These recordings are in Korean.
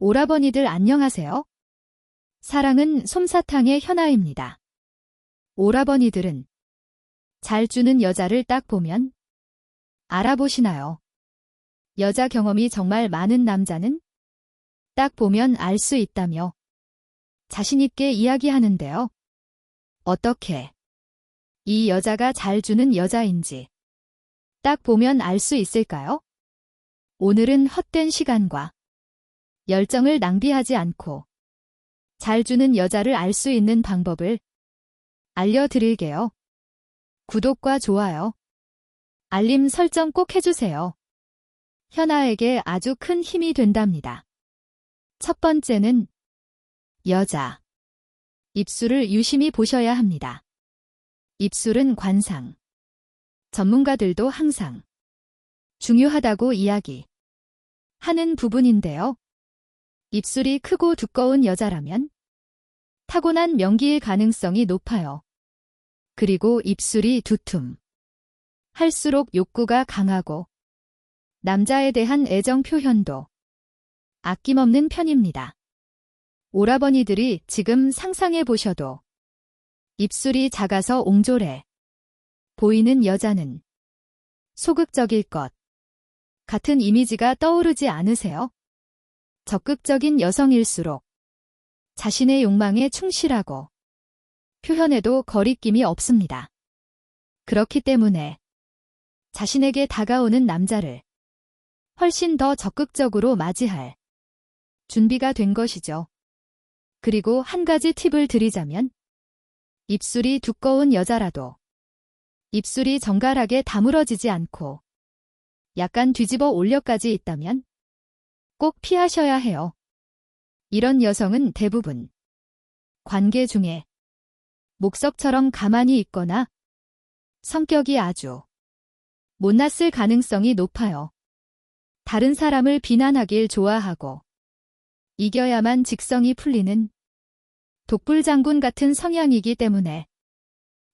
오라버니들 안녕하세요. 사랑은 솜사탕의 현아입니다. 오라버니들은 잘 주는 여자를 딱 보면 알아보시나요? 여자 경험이 정말 많은 남자는 딱 보면 알 수 있다며 자신있게 이야기하는데요. 어떻게 이 여자가 잘 주는 여자인지 딱 보면 알 수 있을까요? 오늘은 헛된 시간과 열정을 낭비하지 않고 잘 주는 여자를 알 수 있는 방법을 알려드릴게요. 구독과 좋아요, 알림 설정 꼭 해주세요. 현아에게 아주 큰 힘이 된답니다. 첫 번째는 여자. 입술을 유심히 보셔야 합니다. 입술은 관상. 전문가들도 항상 중요하다고 이야기하는 부분인데요. 입술이 크고 두꺼운 여자라면 타고난 명기일 가능성이 높아요. 그리고 입술이 두툼할수록 욕구가 강하고 남자에 대한 애정 표현도 아낌없는 편입니다. 오라버니들이 지금 상상해 보셔도 입술이 작아서 옹졸해 보이는 여자는 소극적일 것 같은 이미지가 떠오르지 않으세요? 적극적인 여성일수록 자신의 욕망에 충실하고 표현에도 거리낌이 없습니다. 그렇기 때문에 자신에게 다가오는 남자를 훨씬 더 적극적으로 맞이할 준비가 된 것이죠. 그리고 한 가지 팁을 드리자면 입술이 두꺼운 여자라도 입술이 정갈하게 다물어지지 않고 약간 뒤집어 올려까지 있다면 꼭 피하셔야 해요. 이런 여성은 대부분 관계 중에 목석처럼 가만히 있거나 성격이 아주 못났을 가능성이 높아요. 다른 사람을 비난하길 좋아하고 이겨야만 직성이 풀리는 독불장군 같은 성향이기 때문에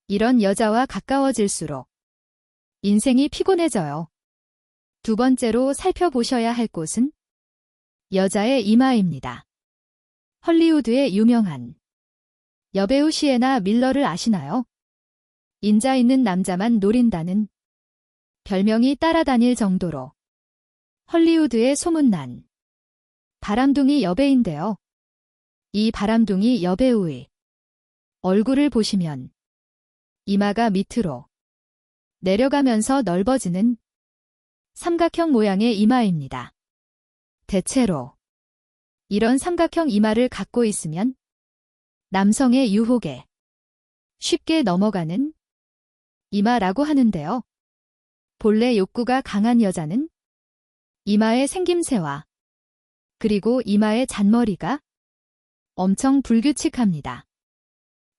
이런 여자와 가까워질수록 인생이 피곤해져요. 두 번째로 살펴보셔야 할 곳은 여자의 이마입니다. 헐리우드의 유명한 여배우 시에나 밀러를 아시나요? 인자 있는 남자만 노린다는 별명이 따라다닐 정도로 헐리우드에 소문난 바람둥이 여배인데요. 이 바람둥이 여배우의 얼굴을 보시면 이마가 밑으로 내려가면서 넓어지는 삼각형 모양의 이마입니다. 대체로 이런 삼각형 이마를 갖고 있으면 남성의 유혹에 쉽게 넘어가는 이마라고 하는데요. 본래 욕구가 강한 여자는 이마의 생김새와 그리고 이마의 잔머리가 엄청 불규칙합니다.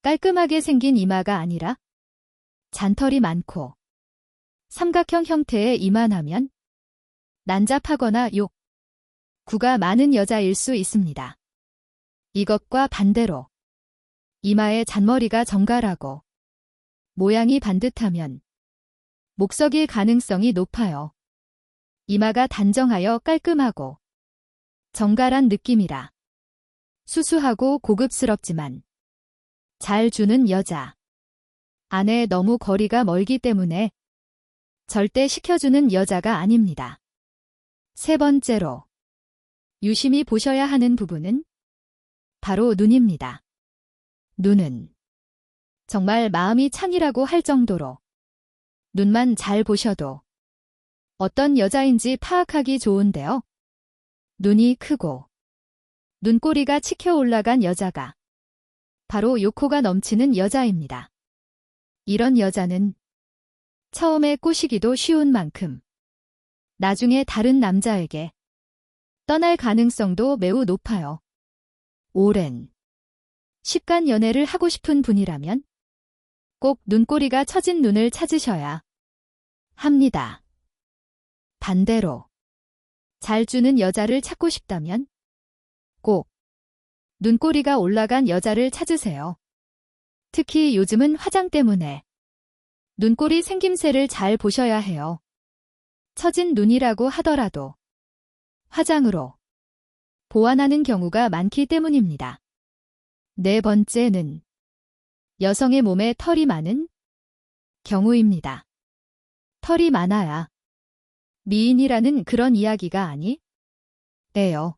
깔끔하게 생긴 이마가 아니라 잔털이 많고 삼각형 형태의 이마라면 난잡하거나 욕구가 많은 여자일 수 있습니다. 이것과 반대로 이마의 잔머리가 정갈하고 모양이 반듯하면 목석일 가능성이 높아요. 이마가 단정하여 깔끔하고 정갈한 느낌이라 수수하고 고급스럽지만 잘 주는 여자. 안에 너무 거리가 멀기 때문에 절대 시켜주는 여자가 아닙니다. 세 번째로 유심히 보셔야 하는 부분은 바로 눈입니다. 눈은 정말 마음이 창이라고 할 정도로 눈만 잘 보셔도 어떤 여자인지 파악하기 좋은데요. 눈이 크고 눈꼬리가 치켜 올라간 여자가 바로 욕구가 넘치는 여자입니다. 이런 여자는 처음에 꼬시기도 쉬운 만큼 나중에 다른 남자에게 떠날 가능성도 매우 높아요. 오랜 시간 연애를 하고 싶은 분이라면 꼭 눈꼬리가 처진 눈을 찾으셔야 합니다. 반대로 잘 주는 여자를 찾고 싶다면 꼭 눈꼬리가 올라간 여자를 찾으세요. 특히 요즘은 화장 때문에 눈꼬리 생김새를 잘 보셔야 해요. 처진 눈이라고 하더라도 화장으로 보완하는 경우가 많기 때문입니다. 네 번째는 여성의 몸에 털이 많은 경우입니다. 털이 많아야 미인이라는 그런 이야기가 아니에요.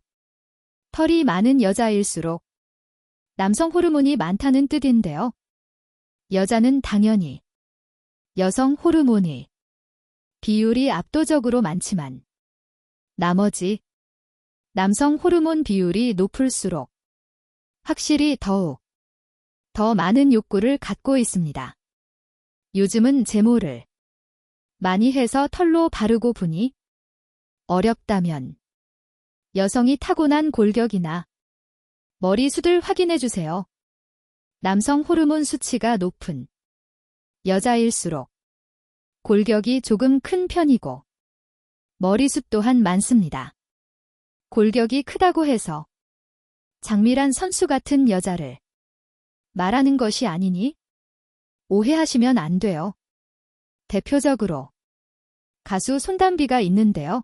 털이 많은 여자일수록 남성 호르몬이 많다는 뜻인데요. 여자는 당연히 여성 호르몬이 비율이 압도적으로 많지만 나머지 남성 호르몬 비율이 높을수록 확실히 더욱 더 많은 욕구를 갖고 있습니다. 요즘은 제모를 많이 해서 털로 바르고 보니 어렵다면 여성이 타고난 골격이나 머리숱을 확인해주세요. 남성 호르몬 수치가 높은 여자일수록 골격이 조금 큰 편이고 머리숱 또한 많습니다. 골격이 크다고 해서 장미란 선수 같은 여자를 말하는 것이 아니니 오해하시면 안 돼요. 대표적으로 가수 손담비가 있는데요.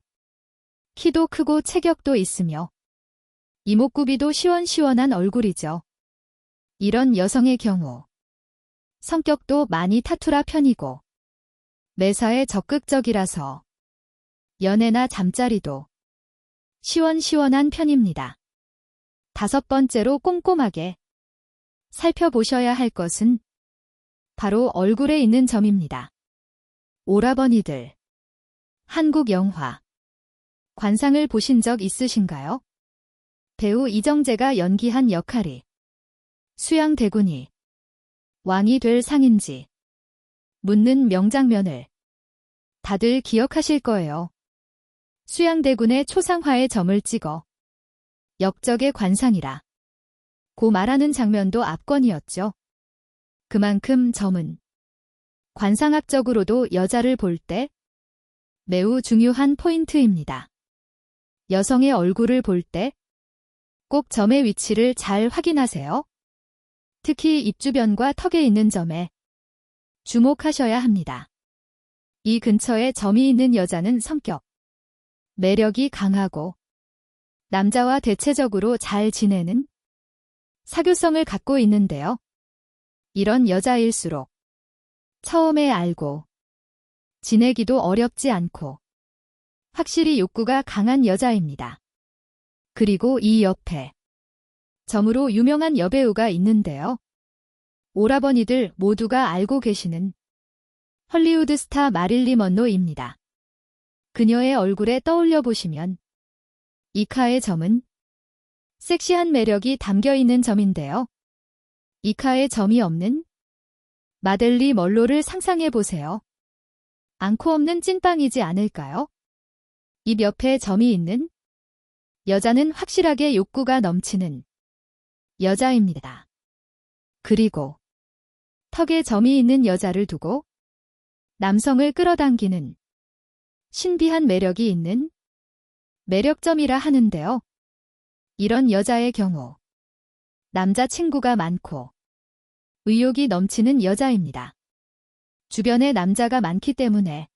키도 크고 체격도 있으며 이목구비도 시원시원한 얼굴이죠. 이런 여성의 경우 성격도 많이 타투라 편이고 매사에 적극적이라서 연애나 잠자리도 시원시원한 편입니다. 다섯 번째로 꼼꼼하게 살펴보셔야 할 것은 바로 얼굴에 있는 점입니다. 오라버니들, 한국 영화 관상을 보신 적 있으신가요? 배우 이정재가 연기한 역할이 수양대군이 왕이 될 상인지 묻는 명장면을 다들 기억하실 거예요. 수양대군의 초상화에 점을 찍어 역적의 관상이라 고 말하는 장면도 압권이었죠. 그만큼 점은 관상학적으로도 여자를 볼 때 매우 중요한 포인트입니다. 여성의 얼굴을 볼 때 꼭 점의 위치를 잘 확인하세요. 특히 입 주변과 턱에 있는 점에 주목하셔야 합니다. 이 근처에 점이 있는 여자는 성격, 매력이 강하고 남자와 대체적으로 잘 지내는 사교성을 갖고 있는데요. 이런 여자일수록 처음에 알고 지내기도 어렵지 않고 확실히 욕구가 강한 여자입니다. 그리고 이 옆에 점으로 유명한 여배우가 있는데요. 오라버니들 모두가 알고 계시는 헐리우드 스타 마릴리 먼로입니다. 그녀의 얼굴에 떠올려 보시면 이카의 점은 섹시한 매력이 담겨 있는 점인데요. 이카의 점이 없는 마델리 먼로를 상상해 보세요. 앙코 없는 찐빵이지 않을까요? 입 옆에 점이 있는 여자는 확실하게 욕구가 넘치는 여자입니다. 그리고 턱에 점이 있는 여자를 두고 남성을 끌어당기는 신비한 매력이 있는 매력점이라 하는데요. 이런 여자의 경우 남자친구가 많고 의욕이 넘치는 여자입니다. 주변에 남자가 많기 때문에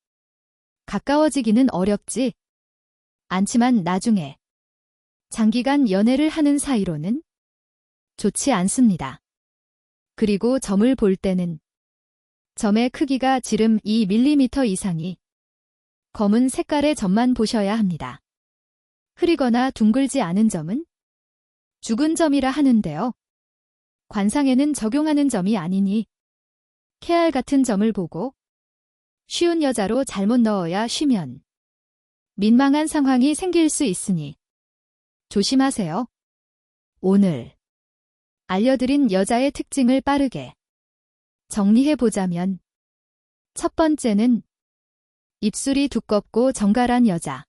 가까워지기는 어렵지 않지만 나중에 장기간 연애를 하는 사이로는 좋지 않습니다. 그리고 점을 볼 때는 점의 크기가 지름 2mm 이상이 검은 색깔의 점만 보셔야 합니다. 흐리거나 둥글지 않은 점은 죽은 점이라 하는데요. 관상에는 적용하는 점이 아니니 케알 같은 점을 보고 쉬운 여자로 잘못 넣어야 쉬면 민망한 상황이 생길 수 있으니 조심하세요. 오늘 알려드린 여자의 특징을 빠르게 정리해보자면 첫 번째는 입술이 두껍고 정갈한 여자.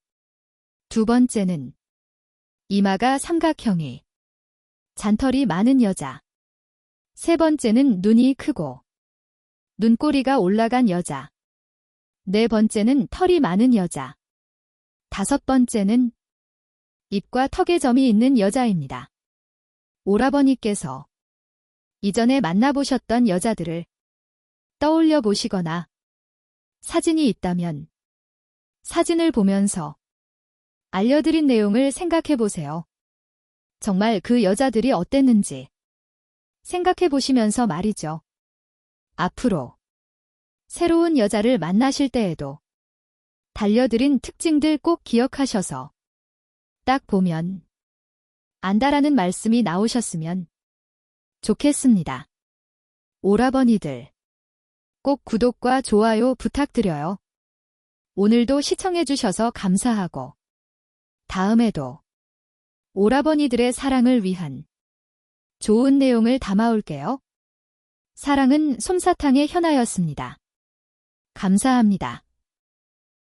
두 번째는 이마가 삼각형이 잔털이 많은 여자. 세 번째는 눈이 크고 눈꼬리가 올라간 여자. 네 번째는 털이 많은 여자. 다섯 번째는 입과 턱에 점이 있는 여자입니다. 오라버니께서 이전에 만나보셨던 여자들을 떠올려 보시거나 사진이 있다면 사진을 보면서 알려드린 내용을 생각해 보세요. 정말 그 여자들이 어땠는지 생각해 보시면서 말이죠. 앞으로 새로운 여자를 만나실 때에도 달려드린 특징들 꼭 기억하셔서 딱 보면 안다라는 말씀이 나오셨으면 좋겠습니다. 오라버니들, 꼭 구독과 좋아요 부탁드려요. 오늘도 시청해주셔서 감사하고 다음에도 오라버니들의 사랑을 위한 좋은 내용을 담아올게요. 사랑은 솜사탕의 현아였습니다. 감사합니다.